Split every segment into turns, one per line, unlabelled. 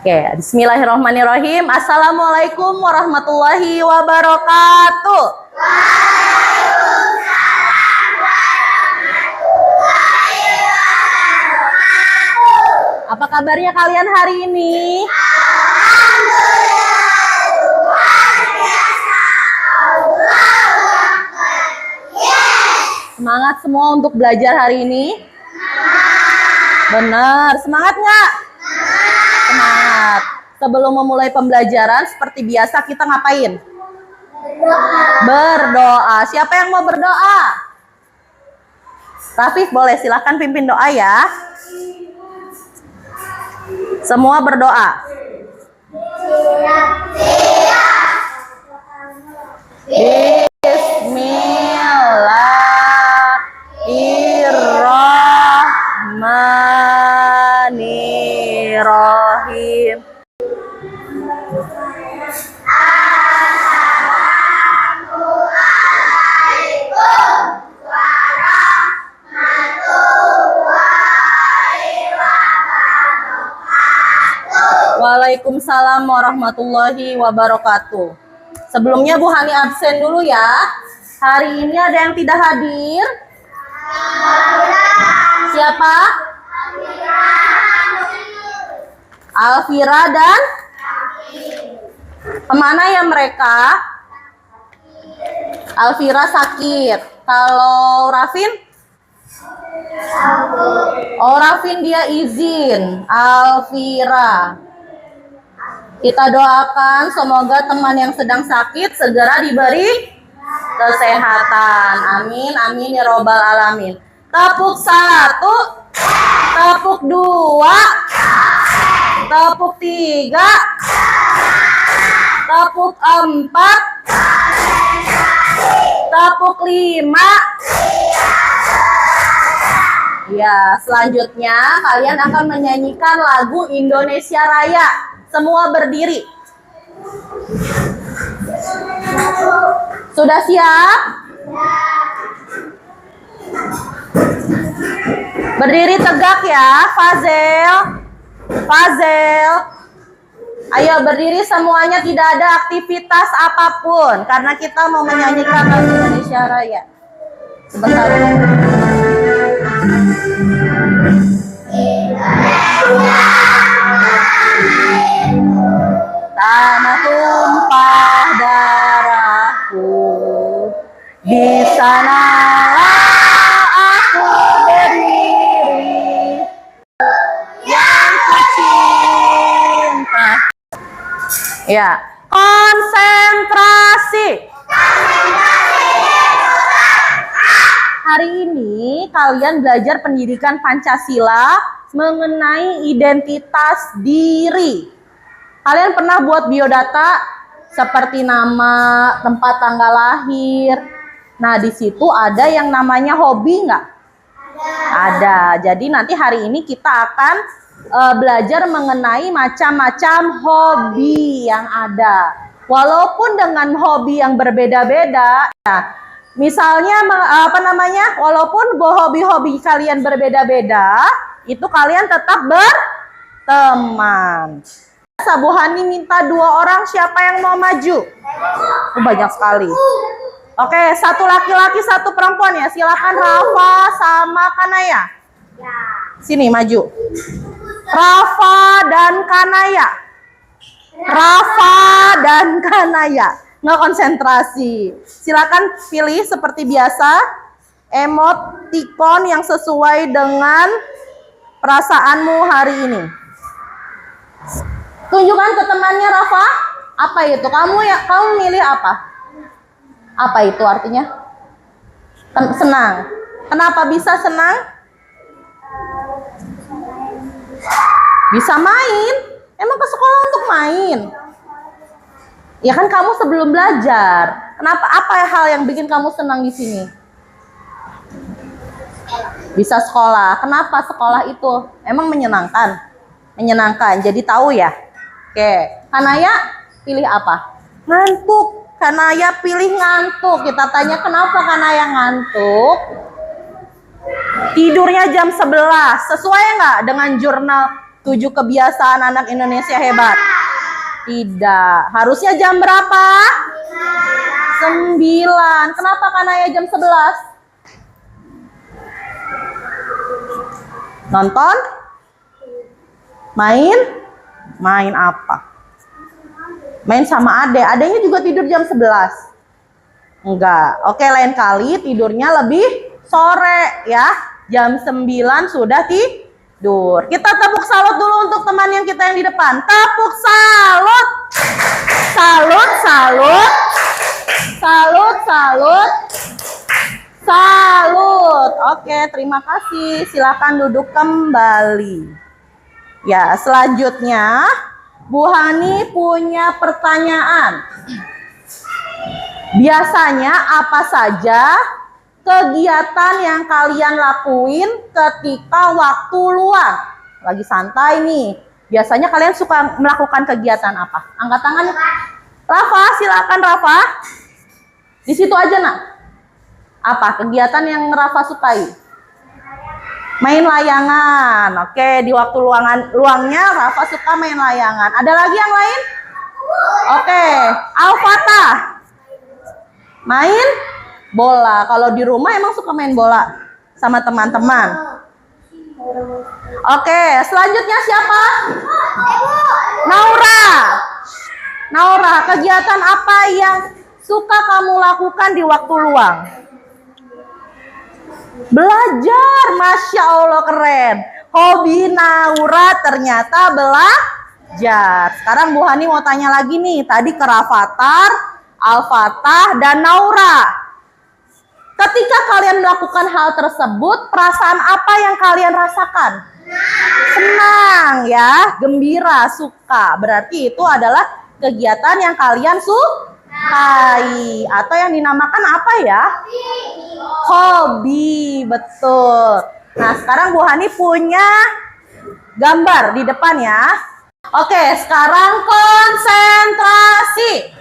Oke, bismillahirrahmanirrahim. Assalamualaikum warahmatullahi wabarakatuh. Apa kabarnya kalian hari ini? Semangat semua untuk belajar hari ini? Benar, semangat nggak? Semangat. Sebelum memulai pembelajaran, seperti biasa kita ngapain? Berdoa. Siapa yang mau berdoa? Rafif, boleh silahkan pimpin doa ya. Semua berdoa. Bismillahirrahmanirrahim. Waalaikumsalam warahmatullahi wabarakatuh. Sebelumnya Bu Hani absen dulu ya. Hari ini ada yang tidak hadir? Siapa? Alfira dan? Kemana ya mereka? Alfira sakit. Kalau Rafin? Oh, Rafin dia izin. Alfira. Kita doakan semoga teman yang sedang sakit segera diberi kesehatan. Amin, amin ya robbal alamin. Tepuk 1, tepuk 2, tepuk 3, tepuk 4, tepuk 5. Ya, selanjutnya kalian akan menyanyikan lagu Indonesia Raya. Semua berdiri. Sudah siap? Berdiri tegak ya, Fazel. Fazel. Ayo berdiri semuanya, tidak ada aktivitas apapun karena kita mau menyanyikan lagu Indonesia Raya. Sebentar. Tanah tumpah darahku, di sanalah aku berdiri, yang kucinta. Ya, konsentrasi. Hari ini kalian belajar pendidikan Pancasila mengenai identitas diri. Kalian pernah buat biodata seperti nama, tempat tanggal lahir. Nah, di situ ada yang namanya hobi nggak? Ada. Jadi nanti hari ini kita akan belajar mengenai macam-macam hobi yang ada. Walaupun dengan hobi yang berbeda-beda. Ya, misalnya walaupun hobi-hobi kalian berbeda-beda, itu kalian tetap berteman. Bu Hani minta 2 orang, siapa yang mau maju? Banyak sekali. Oke, 1 laki-laki, 1 perempuan ya. Silakan Rafa sama Kanaya. Sini maju. Rafa dan Kanaya. Rafa dan Kanaya. Nggak konsentrasi. Silakan pilih seperti biasa emoticon yang sesuai dengan perasaanmu hari ini. Tunjukkan ke temannya Rafa. Apa itu? Kamu milih apa? Apa itu artinya? Senang. Kenapa bisa senang? Bisa main. Emang ke sekolah untuk main? Ya kan kamu sebelum belajar. Kenapa? Apa hal yang bikin kamu senang di sini? Bisa sekolah. Kenapa sekolah itu? Emang menyenangkan? Menyenangkan. Jadi tahu ya? Oke, Kanaya pilih apa? Ngantuk. Kanaya pilih ngantuk. Kita tanya kenapa Kanaya ngantuk? Tidurnya jam 11. Sesuai nggak dengan jurnal 7 kebiasaan anak Indonesia hebat? Tidak. Harusnya jam berapa? 9. Kenapa Kanaya jam 11? Nonton? Main? Main apa? Main sama adek. Adeknya juga tidur jam 11. Enggak. Oke, lain kali tidurnya lebih sore ya. Jam 9 sudah tidur. Kita tepuk salut dulu untuk teman yang kita yang di depan. Tepuk salut. Salut, salut. Salut, salut. Salut. Oke, terima kasih. Silakan duduk kembali. Ya, selanjutnya Bu Hani punya pertanyaan. Biasanya apa saja kegiatan yang kalian lakuin ketika waktu luang? Lagi santai nih. Biasanya kalian suka melakukan kegiatan apa? Angkat tangan. Rafa, silakan Rafa. Di situ aja, Nak. Apa kegiatan yang Rafa sukai? Main layangan. Oke, di waktu luangnya Rafa suka main layangan. Ada lagi yang lain? Oke, Al-Fatah. Main bola. Kalau di rumah emang suka main bola sama teman-teman. Oke, selanjutnya siapa? Naura. Naura, kegiatan apa yang suka kamu lakukan di waktu luang? Belajar. Masya Allah, keren. Hobi Naura ternyata belajar. Sekarang Bu Hani mau tanya lagi nih. Tadi ke Rafathar, Al-Fatah, dan Naura. Ketika kalian melakukan hal tersebut, perasaan apa yang kalian rasakan? Senang ya, gembira, suka. Berarti itu adalah kegiatan yang kalian sukai. Atau yang dinamakan apa ya? Hobi, betul. Nah, sekarang Bu Hani punya gambar di depan ya. Oke, sekarang konsentrasi.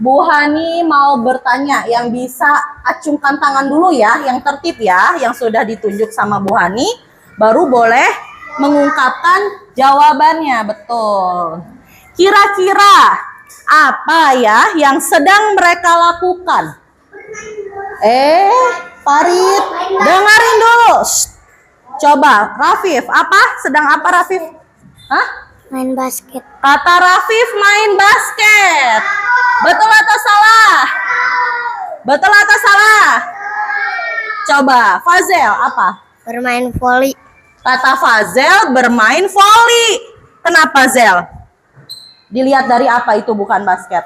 Bu Hani mau bertanya, yang bisa acungkan tangan dulu ya, yang tertib ya, yang sudah ditunjuk sama Bu Hani, baru boleh mengungkapkan jawabannya, betul. Kira-kira apa ya yang sedang mereka lakukan? Farid, dengerin dulu. Coba, Rafif, apa? Sedang apa Rafif? Hah?
Main basket.
Kata Rafif main basket. Betul atau salah? Betul atau salah? Coba, Fazel apa?
Bermain voli.
Kata Fazel bermain voli. Kenapa Zel? Dilihat dari apa itu bukan basket?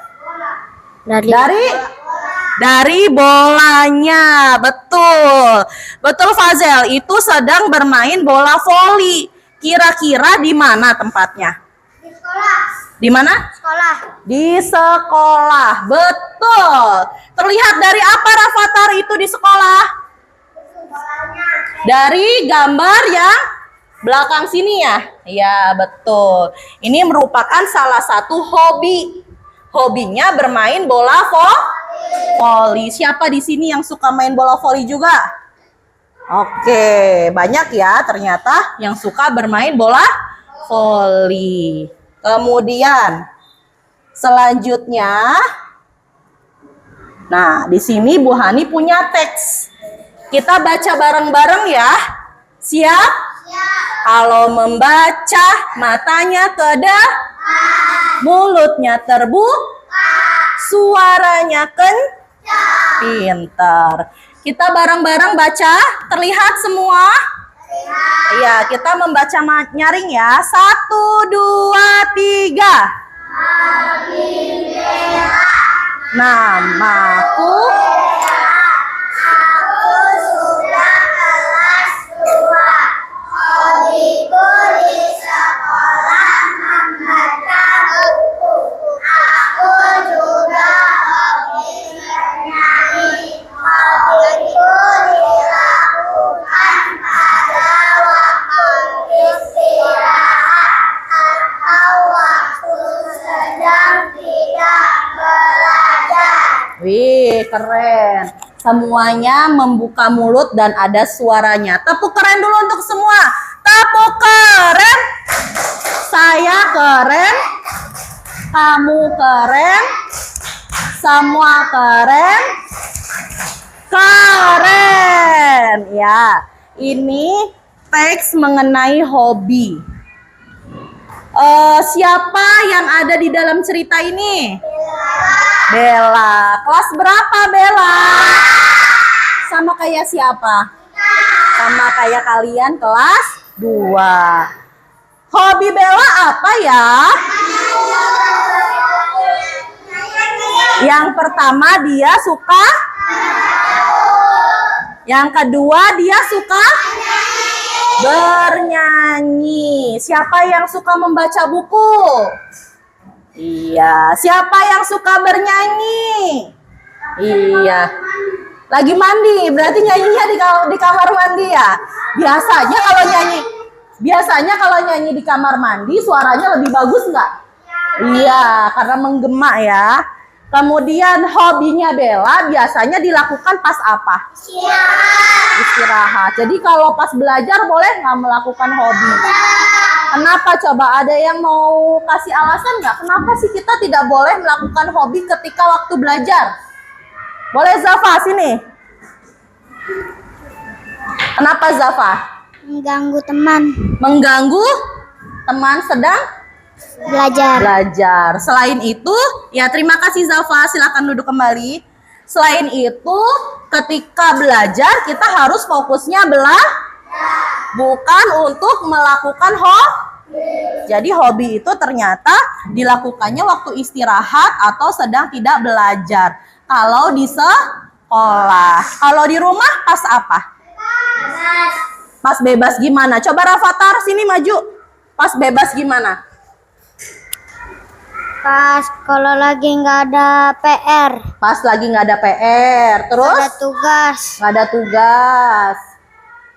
Dari bolanya. Betul. Betul Fazel, itu sedang bermain bola voli. Kira-kira di mana tempatnya?
Di sekolah.
Di mana?
Sekolah.
Di sekolah. Betul. Terlihat dari apa Rafathar itu di sekolah? Dari gambar yang belakang sini ya? Ya, betul. Ini merupakan salah satu hobi. Hobinya bermain bola voli. Siapa di sini yang suka main bola voli juga? Oke, banyak ya ternyata yang suka bermain bola voli. Kemudian selanjutnya, nah di sini Bu Hani punya teks. Kita baca bareng-bareng ya. Siap? Kalau membaca matanya kedap, mulutnya terbuka, suaranya pintar. Kita bareng-bareng baca, terlihat semua? Iya, kita membaca nyaring ya. 1, 2, 3. Namaku
Hobiku di sekolah membaca buku. Aku juga hobi bernyanyi. Hobiku dilakukan pada waktu istirahat atau waktu sedang tidak belajar.
Wih, keren. Semuanya membuka mulut dan ada suaranya. Tepuk keren dulu untuk semua. Tepuk keren. Saya keren. Kamu keren. Semua keren. Keren. Ya, ini teks mengenai hobi. Siapa yang ada di dalam cerita ini? Bella. Kelas berapa Bella? Sama kayak siapa? Sama kayak kalian kelas 2. Hobi Bella apa ya? Yang pertama dia suka. Yang kedua dia suka bernyanyi. Siapa yang suka membaca buku? Iya. Siapa yang suka bernyanyi? Iya. Lagi mandi, berarti nyanyinya di kamar mandi ya. Biasanya kalau nyanyi di kamar mandi suaranya lebih bagus nggak? Iya, karena menggema ya. Kemudian hobinya Bella biasanya dilakukan pas apa? Istirahat. Jadi kalau pas belajar boleh nggak melakukan hobi? Kenapa coba? Ada yang mau kasih alasan nggak? Kenapa sih kita tidak boleh melakukan hobi ketika waktu belajar? Boleh Zafa, sini. Kenapa Zafa?
Mengganggu teman
Mengganggu teman sedang
belajar.
Selain itu, ya terima kasih Zafa, silakan duduk kembali. Selain itu, ketika belajar kita harus fokusnya bukan untuk melakukan hobi. Jadi hobi itu ternyata dilakukannya waktu istirahat atau sedang tidak belajar. Kalau di sekolah, kalau di rumah pas apa? Pas bebas gimana? Coba Rafathar sini maju. Pas bebas gimana?
Pas kalau lagi nggak ada PR,
Pas lagi nggak ada PR. Terus?
ada tugas,
Nggak ada tugas.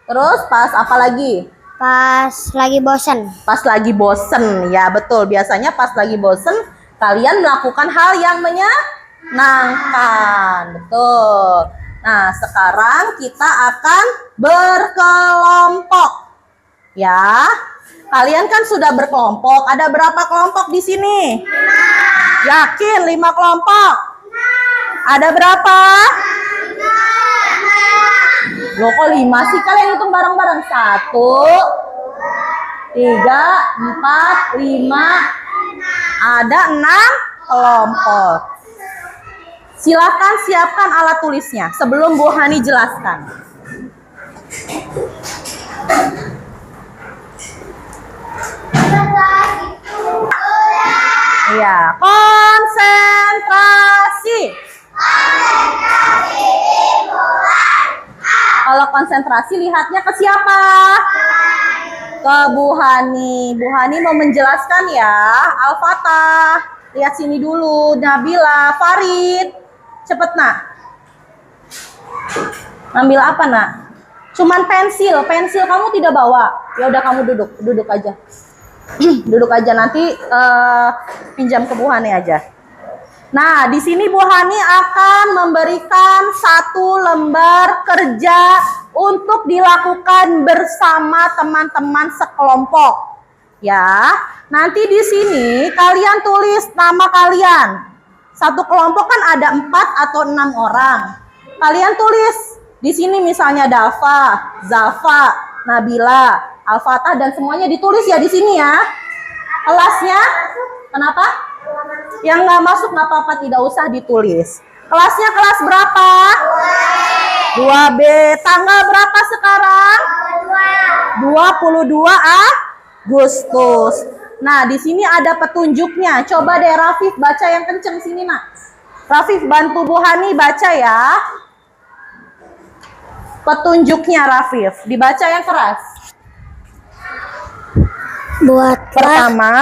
Terus pas apa lagi?
pas lagi bosan.
Pas lagi bosen. Ya betul, biasanya pas lagi bosen kalian melakukan hal yang menyenangkan. Betul. Nah sekarang kita akan berkelompok. Ya, kalian kan sudah berkelompok. Ada berapa kelompok di sini? Yakin 5 kelompok? Ada berapa? Loh kok 5 sih? Kalian hitung bareng-bareng. 1, 3, 4, 5. Ada 6 kelompok. Silakan siapkan alat tulisnya sebelum Bu Hani jelaskan. Iya, konsentrasi. Kalau konsentrasi lihatnya ke siapa? Ke Bu Hani. Bu Hani mau menjelaskan ya. Al-Fatah, lihat sini dulu. Nabila, Farid. Cepet nak. Ngambil apa nak? Cuman pensil. Pensil kamu tidak bawa. Ya udah kamu duduk aja. Duduk aja nanti pinjam ke Bu Hani aja. Nah, di sini Bu Hani akan memberikan 1 lembar kerja untuk dilakukan bersama teman-teman sekelompok. Ya, nanti di sini kalian tulis nama kalian. Satu kelompok kan ada 4 atau 6 orang. Kalian tulis di sini misalnya Dafa, Zafa, Nabila, Al-Fatah dan semuanya ditulis ya di sini ya. Kelasnya, kenapa? Yang nggak masuk nggak apa-apa, tidak usah ditulis. Kelasnya kelas berapa? 2B. Tanggal berapa sekarang? 22 Agustus. Nah, di sini ada petunjuknya. Coba deh Rafif baca yang kenceng sini, nak. Rafif bantu Bu Hani baca ya. Petunjuknya Rafif, dibaca yang keras.
Pertama,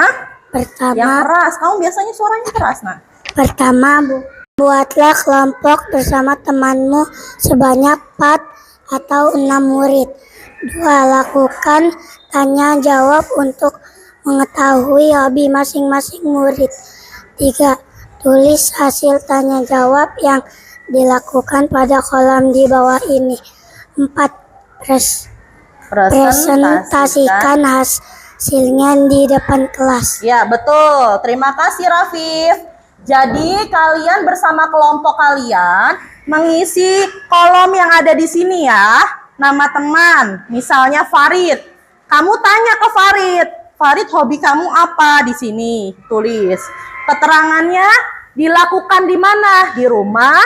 Yang keras. Kamu biasanya suaranya keras, nak.
buatlah kelompok bersama temanmu sebanyak 4 atau 6 murid. 2. Lakukan tanya jawab untuk mengetahui hobi masing-masing murid. 3. Tulis hasil tanya jawab yang dilakukan pada kolom di bawah ini. 4. Presentasikan hasilnya di depan kelas.
Ya, betul. Terima kasih Rafif. Jadi kalian bersama kelompok kalian mengisi kolom yang ada di sini ya. Nama teman, misalnya Farid. Kamu tanya ke Farid, Farid hobi kamu apa di sini? Tulis. Keterangannya dilakukan di mana? Di rumah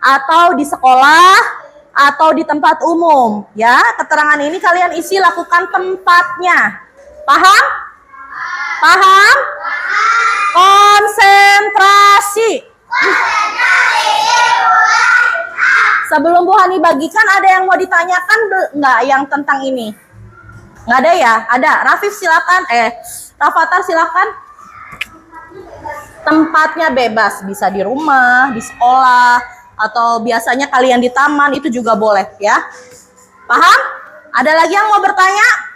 atau di sekolah atau di tempat umum ya. Keterangan ini kalian isi, lakukan tempatnya. Paham? Paham? Konsentrasi. Sebelum Bu Hani bagikan, ada yang mau ditanyakan nggak yang tentang ini? Nggak ada ya? Ada. Rafif silakan. Rafathar silakan. Tempatnya bebas, bisa di rumah, di sekolah, atau biasanya kalian di taman, itu juga boleh ya. Paham? Ada lagi yang mau bertanya?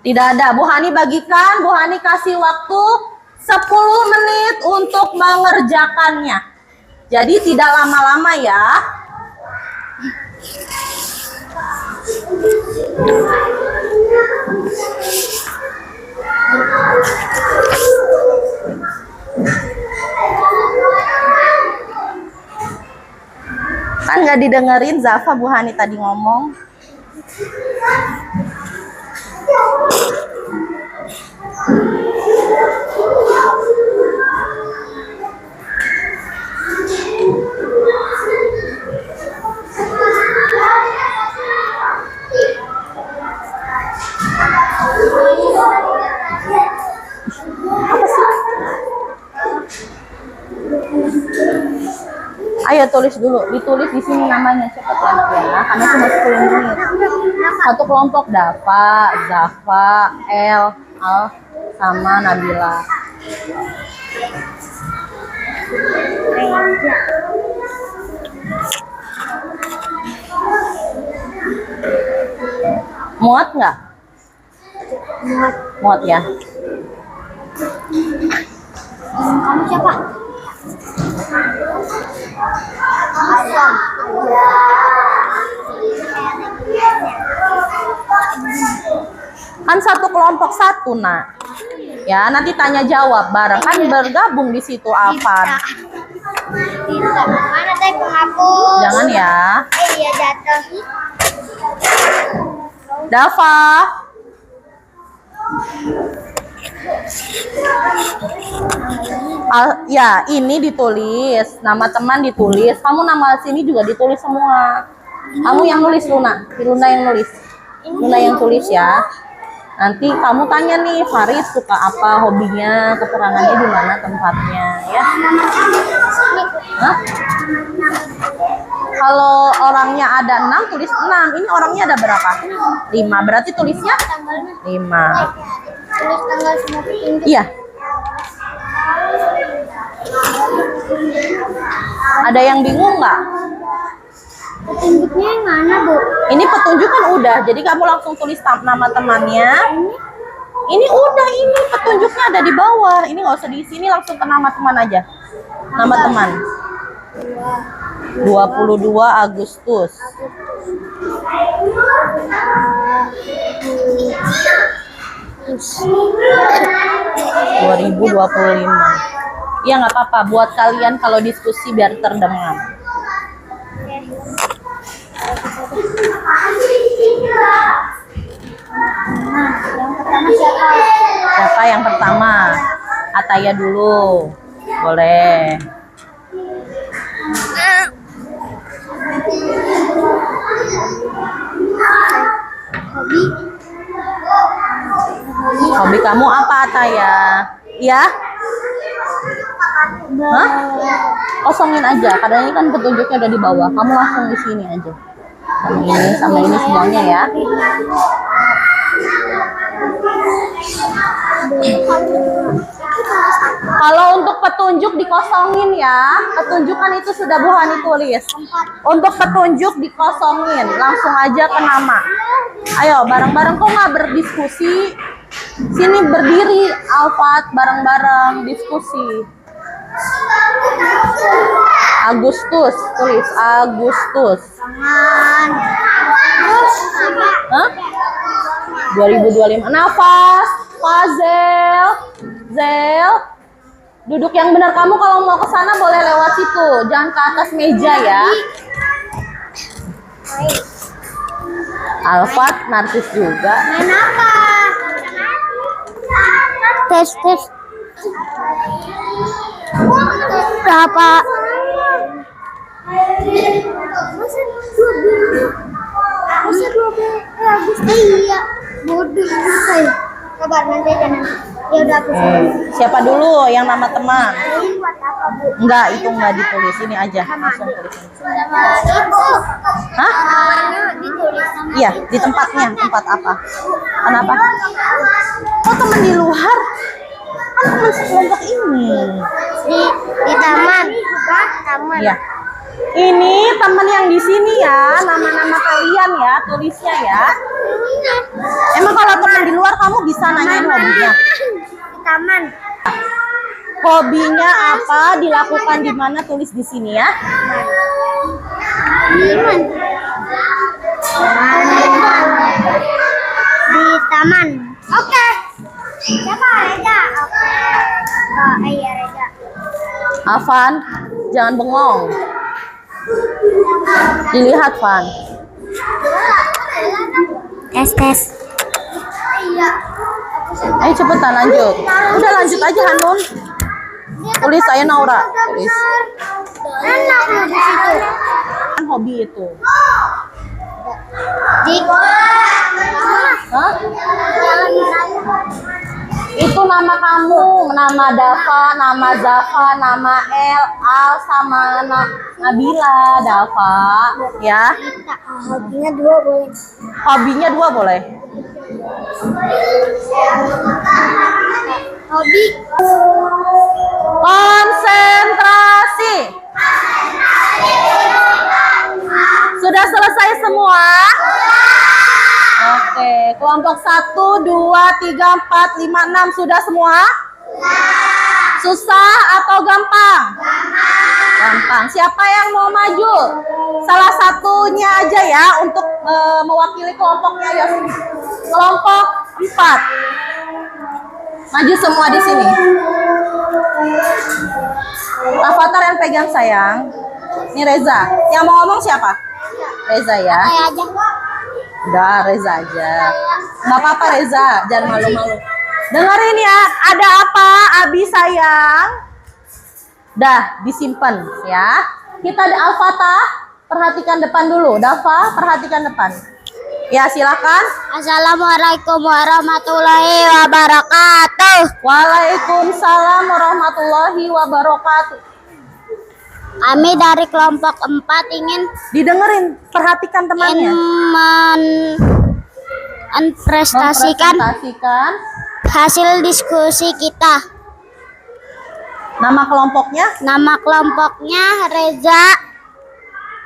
Tidak ada. Bu Hani bagikan, Bu Hani kasih waktu 10 menit untuk mengerjakannya. Jadi tidak lama-lama ya. Kan nggak didengerin Zafa, Bu Hani tadi ngomong. Apa sih? Ayo tulis dulu, ditulis di sini namanya, cepat ya anak ya, karena cuma 10 menit. Satu kelompok Dafa, Zafa, El, Al, sama Nabila. Muat nggak? Muat ya.
Kamu siapa?
Kan satu kelompok satu, nak. Ya, nanti tanya jawab bareng, kan bergabung di situ Afan.
Mana teh penghapus?
Jangan ya.
Iya jatuh.
Dafa. Ya, ini ditulis. Nama teman ditulis. Kamu nama sini juga ditulis semua. Kamu yang nulis, Luna. Luna yang nulis. Luna yang tulis ya. Nanti kamu tanya nih, Farid suka apa, hobinya, keterangannya di mana, tempatnya, ya. Hah? Kalau orangnya ada 6, tulis 6. Ini orangnya ada berapa? 5. Berarti tulisnya 5.
Tulis tanggal semua petunjuk.
Iya. Ada yang bingung nggak?
Petunjuknya yang mana, Bu?
Ini petunjuk kan udah, jadi kamu langsung tulis nama temannya. Ini udah, ini petunjuknya ada di bawah. Ini nggak usah di sini, langsung ke nama teman aja. Nama teman. 22 Agustus. 2025. Ya nggak apa-apa, buat kalian kalau diskusi biar terdengar.
Yang pertama siapa?
Siapa yang pertama? Ataya dulu. Boleh.
Hobi.
Hobi kamu apa, Ataya? Ya? Hah? Kosongin aja, karena ini kan petunjuknya udah di bawah. Kamu langsung di sini aja. Sama ini semuanya ya. Kalau untuk petunjuk dikosongin ya. Petunjuk kan itu sudah Bu Hani tulis. Untuk petunjuk dikosongin, langsung aja ke nama. Ayo bareng-bareng, kok nggak berdiskusi? Sini berdiri, Alfat, bareng-bareng diskusi. Agustus, tulis Agustus. Hah? 2025. Nafas, Fazel, Zel. Duduk yang benar, kamu kalau mau ke sana boleh lewat situ, jangan ke atas meja ya. Alfat, Narsis juga.
Main apa? Tes. Berapa? Masa 12 iya. Bodoh saya. Kabar nanti jangan. Ya udah aku.
Siapa dulu yang nama teman?
Ini buat apa, Bu?
Enggak, itu enggak ditulis. Ini aja, langsung tulis.
Ibu.
Hah?
Namanya ditulis sama
Iya, di tempatnya. Tempat apa? Kenapa? Oh, teman di luar? Kan teman sekelompok ini.
di taman. Taman.
Iya. Ini teman yang di sini ya, nama-nama kalian ya, tulisnya ya. Emang kalau teman di luar kamu bisa nanyain hobinya?
Di taman.
Hobinya apa? Dilakukan di mana? Tulis di sini ya.
Di taman. Oke. Siapa Reza? Oke. Oh, iya Reza.
Afan, jangan bengong. Dilihat, Van.
Tes. Iya.
Ayo cepetan lanjut. Udah lanjut aja Hanun. Tulis saya Naura. Tulis.
Enak loh di situ.
Kan hobi itu.
Di.
Hah? Itu nama kamu, nama Dava, nama Zafa, nama El, Al, sama Nabila, Dava, ya.
Hobinya 2 boleh.
Hobinya 2 boleh.
Hobi.
Konsentrasi. Sudah selesai semua? Oke, kelompok 1, 2, 3, 4, 5, 6 sudah semua? Susah atau gampang? Gampang. Siapa yang mau maju? Salah satunya aja ya untuk mewakili kelompoknya ya. Kelompok 4. Maju semua di sini. Avatar yang pegang sayang. Ini Reza. Yang mau ngomong siapa? Reza ya.
Kayak aja.
Udah, Reza aja. Nggak apa-apa Reza, jangan malu-malu. Dengerin ya, ada apa Abi sayang? Dah, disimpan ya. Kita di Al-Fatah, perhatikan depan dulu. Dava, perhatikan depan. Ya, silakan.
Assalamualaikum warahmatullahi wabarakatuh.
Waalaikumsalam warahmatullahi wabarakatuh.
Kami dari kelompok 4 ingin
Didengerin, perhatikan temannya.
mempresentasikan
Mempresentasikan
hasil diskusi kita.
nama kelompoknya.
Nama kelompoknya Reza,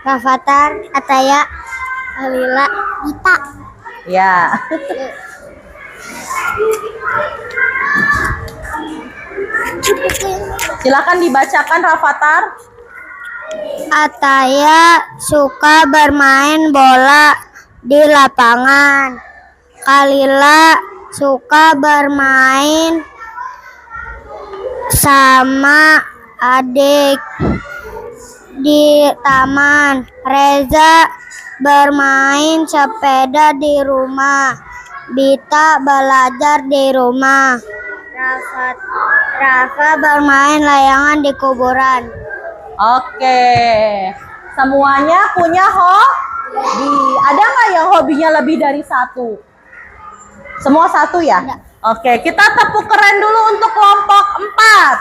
Rafathar, Ataya, Alila, Gita.
Ya. Silakan dibacakan Rafathar.
Ataya suka bermain bola di lapangan. Kalila suka bermain sama adik di taman. Reza bermain sepeda di rumah. Bita belajar di rumah. Rafa bermain layangan di kuburan.
Oke. Semuanya punya hobi. Ada nggak yang hobinya lebih dari 1? Semua 1 ya?
Ada.
Oke, kita tepuk keren dulu untuk kelompok 4.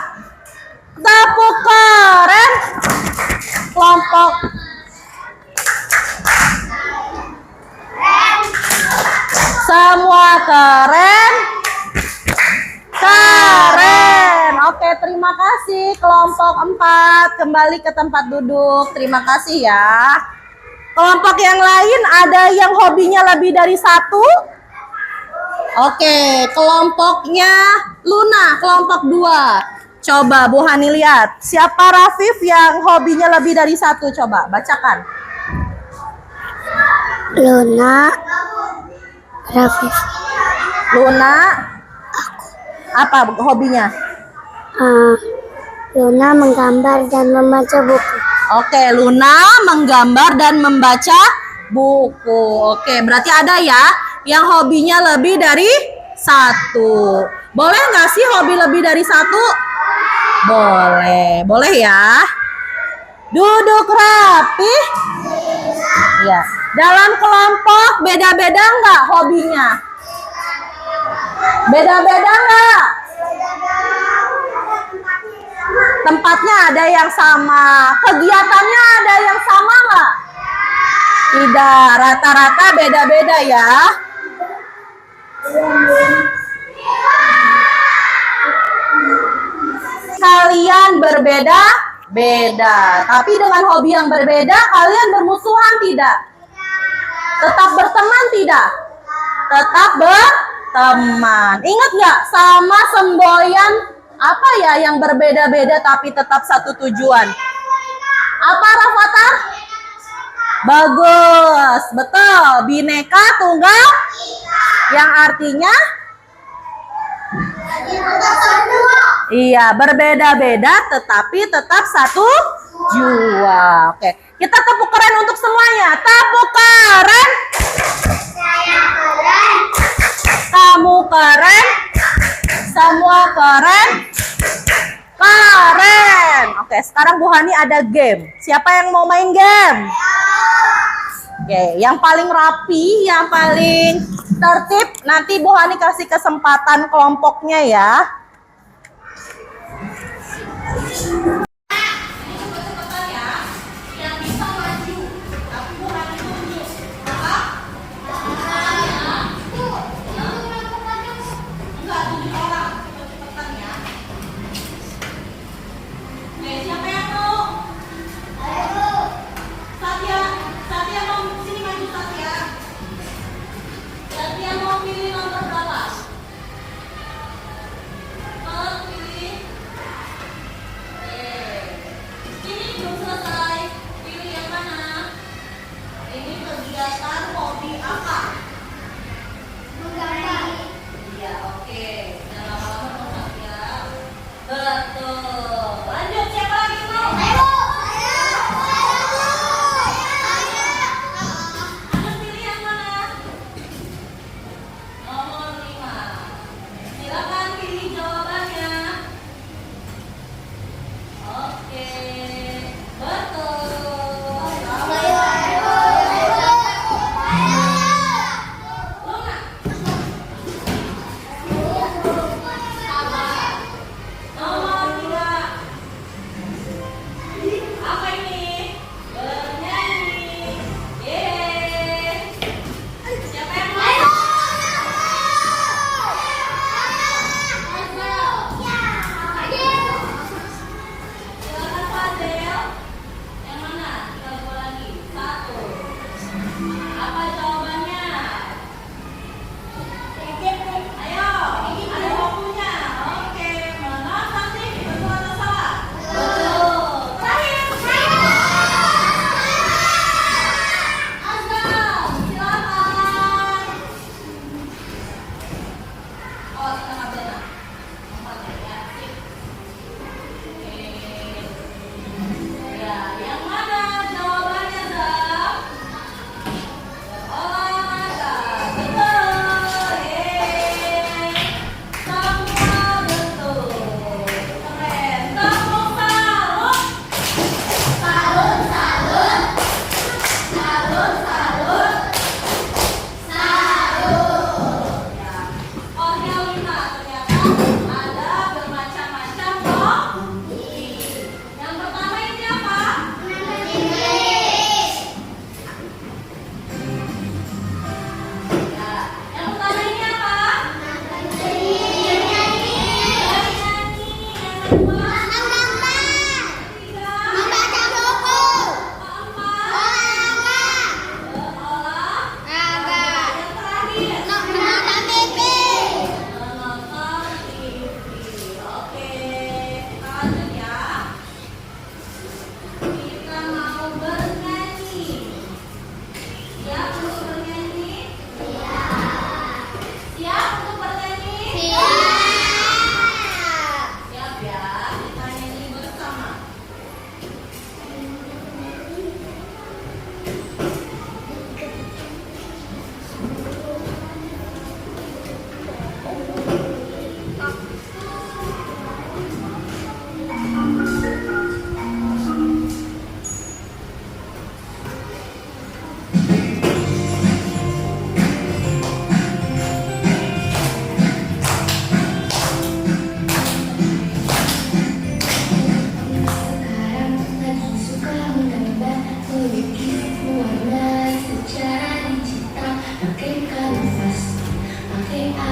Tepuk keren. Kelompok semua keren. Keren. Oke, terima kasih kelompok 4. Kembali ke tempat duduk. Terima kasih ya. Kelompok yang lain ada yang hobinya lebih dari 1? Oke, kelompoknya Luna, kelompok 2. Coba Bu Hani lihat. Siapa Rafif yang hobinya lebih dari satu? Coba bacakan.
Luna, Rafif,
Luna. Apa hobinya?
Luna menggambar dan membaca buku.
Oke, Luna menggambar dan membaca buku. Oke, berarti ada ya yang hobinya lebih dari satu. Boleh nggak sih hobi lebih dari satu? Boleh, boleh ya. Duduk rapi. Ya. Dalam kelompok beda-beda nggak hobinya? Beda-beda nggak? Tempatnya ada yang sama. Kegiatannya ada yang sama nggak? Tidak, rata-rata beda-beda ya. Kalian berbeda-beda. Tapi dengan hobi yang berbeda, kalian bermusuhan tidak? Tetap berteman tidak? Tetap berteman. Ingat nggak sama semboyan apa ya yang berbeda-beda tapi tetap satu tujuan? Apa Rafathar? Bagus, betul. Bineka Tunggal yang artinya iya, berbeda-beda tetapi tetap satu jua. Oke, kita tepuk keren untuk semuanya. Tepuk keren. Kamu keren. Semua keren. Keren. Oke, sekarang Bu Hani ada game. Siapa yang mau main game? Oke, yang paling rapi, yang paling tertib, nanti Bu Hani kasih kesempatan kelompoknya ya.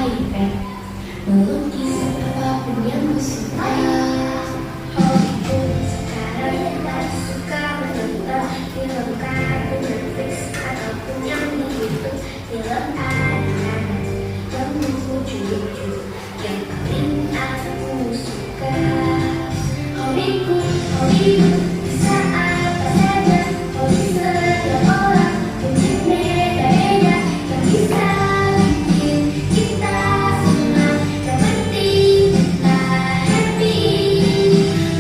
iPad, melukis apapun yang kusuka. Hobiku sekarang tak suka menonton film kartun Netflix ataupun yang di YouTube, film anak-anak yang lucu-lucu yang paling aku suka. Hobiku bisa apa saja, hobi setiap orang mungkin beda-beda, yang bisa bikin kita senang, yang penting kita happy.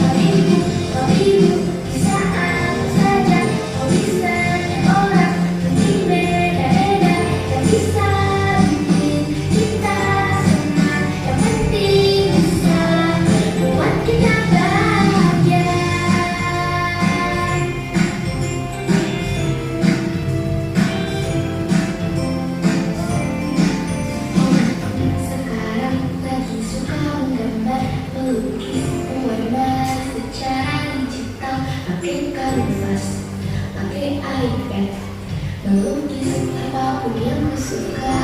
Hobiku bisa apa saja, hobi setiap orang mungkin beda-beda, yang bisa bikin kita senang, yang penting bisa buat kita bahagia. Sekarang lagi suka menggambar, melukis, mewarna secara digital, pakai kanvas, pakai iPad, melukis apapun yang kusuka.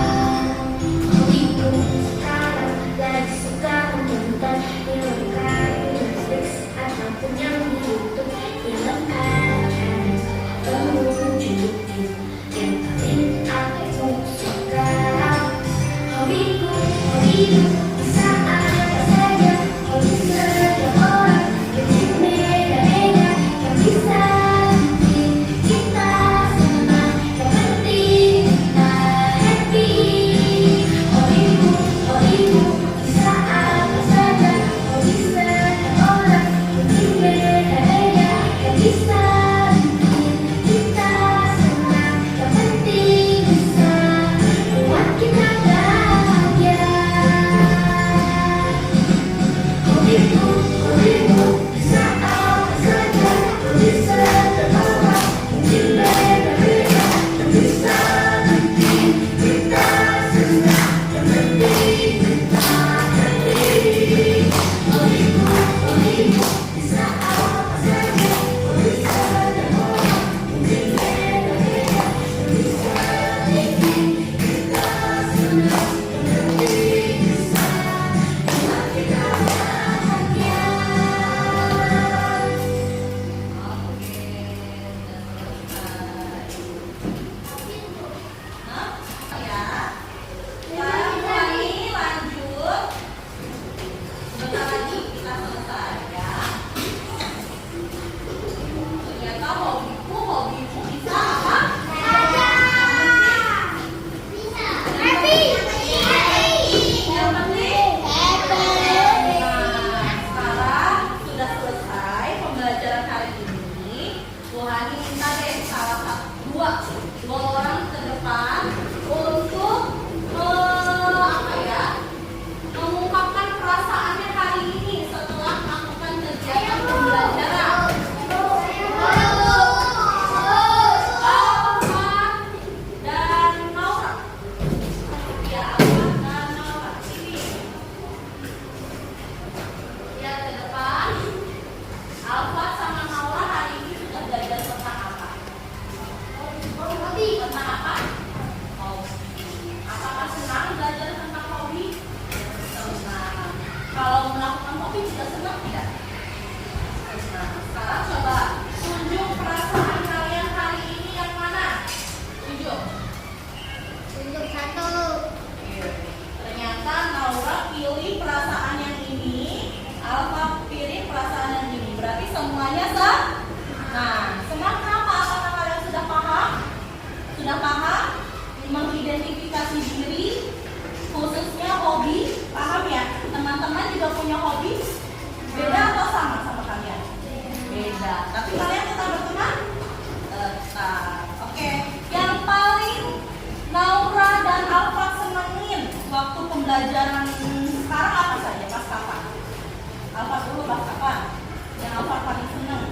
Hobiku sekarang lagi suka menonton film kartun Netflix ataupun yang di YouTube, film anak-anak yang lucu-lucu yang paling aku suka. Hobiku bisa apa saja, hobi setiap orang mungkin beda-beda, yang bisa bikin kita senang, yang penting kita happy. Hobiku bisa apa saja, hobi setiap orang mungkin beda-beda, yang bisa bikin kita senang, yang penting bisa buat kita bahagia. Hobiku bisa apa saja, hobi setiap orang mungkin beda-beda, yang bisa bikin kita senang, yang penting kita happy. Hobiku bisa apa saja, hobi setiap orang mungkin beda-beda, yang bisa bikin kita senang, yang penting bisa buat kita bahagia.
Sebentar lagi kita selesai ya. Ternyata hobimu bisa apa? Yang penting. Nah, sekarang sudah selesai pembelajaran hari ini. Bu Hani minta deh salah satu dua orang ke depan untuk apa ya? Mengungkapkan perasaannya hari ini setelah melakukan kegiatan pembelajaran. Alfa dan Naura. Ya, Alfa dan Naura. Sini. Lihat ke depan. Alfa sama Naura hari ini sudah belajar tentang apa? Tentang apa? Hobi. Apakah senang belajar tentang hobi? Senang. Kalau melakukan hobi juga senang tidak? Senang. Sekarang coba tunjuk perasaan kalian hari ini yang mana? Tunjuk. Ternyata Naura pilih perasaan yang ini, Alfa pilih perasaan yang ini. Berarti semuanya Nah, senang kenapa? Apakah kalian sudah paham? Sudah paham? Mengidentifikasi diri, khususnya hobi. Paham ya? Teman-teman juga punya hobi? Beda atau sama kalian? Beda. Tapi kalian tetap berteman? Tetap. Oke. Yang paling Naura dan Alfa senengin waktu pembelajaran sekarang apa saja? Pas kapan? Alfa dulu pas kapan? Yang Alfa paling seneng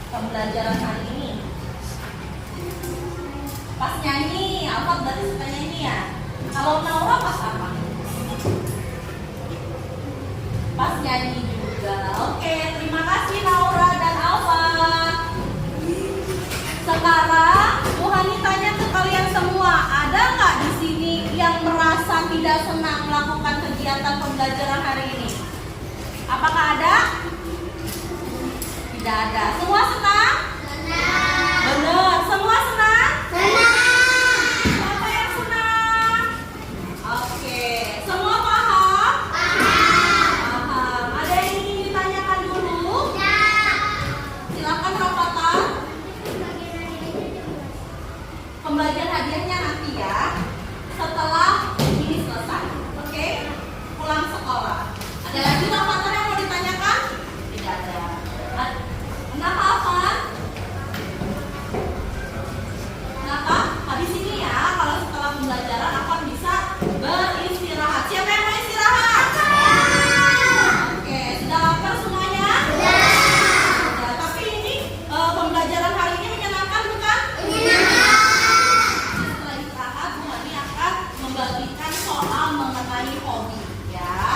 pembelajaran hari ini? Pas nyanyi, Alfa berarti suka nyanyi ya? Kalau Naura pas apa? Pas nyanyi juga. Oke, terima kasih Naura dan Alfa. Sekarang Bu Hani tanya ke kalian semua, ada nggak di sini yang merasa tidak senang melakukan kegiatan pembelajaran hari ini? Apakah ada? Tidak ada. Semua senang? Senang. Benar. Semua senang? Senang. Siapa yang senang? Oke. Semua paham? Paham. Ada yang ingin ditanyakan dulu? Ya. Silakan Rafathar. Pembagian hadiahnya nanti ya. Setelah ini selesai. Oke? Pulang sekolah. Ada lagi Rafathar yang mau ditanyakan? Tidak ada. Kenapa Afan? Kenapa? Habis ini ya, kalau setelah pembelajaran Afan bisa beristirahat. Siapa yang mau istirahat? Oke, sudah lapar semuanya? Sudah. Tapi ini pembelajaran hari ini menyenangkan bukan? Setelah istirahat, Bu Hani akan membagikan soal mengenai hobi, ya.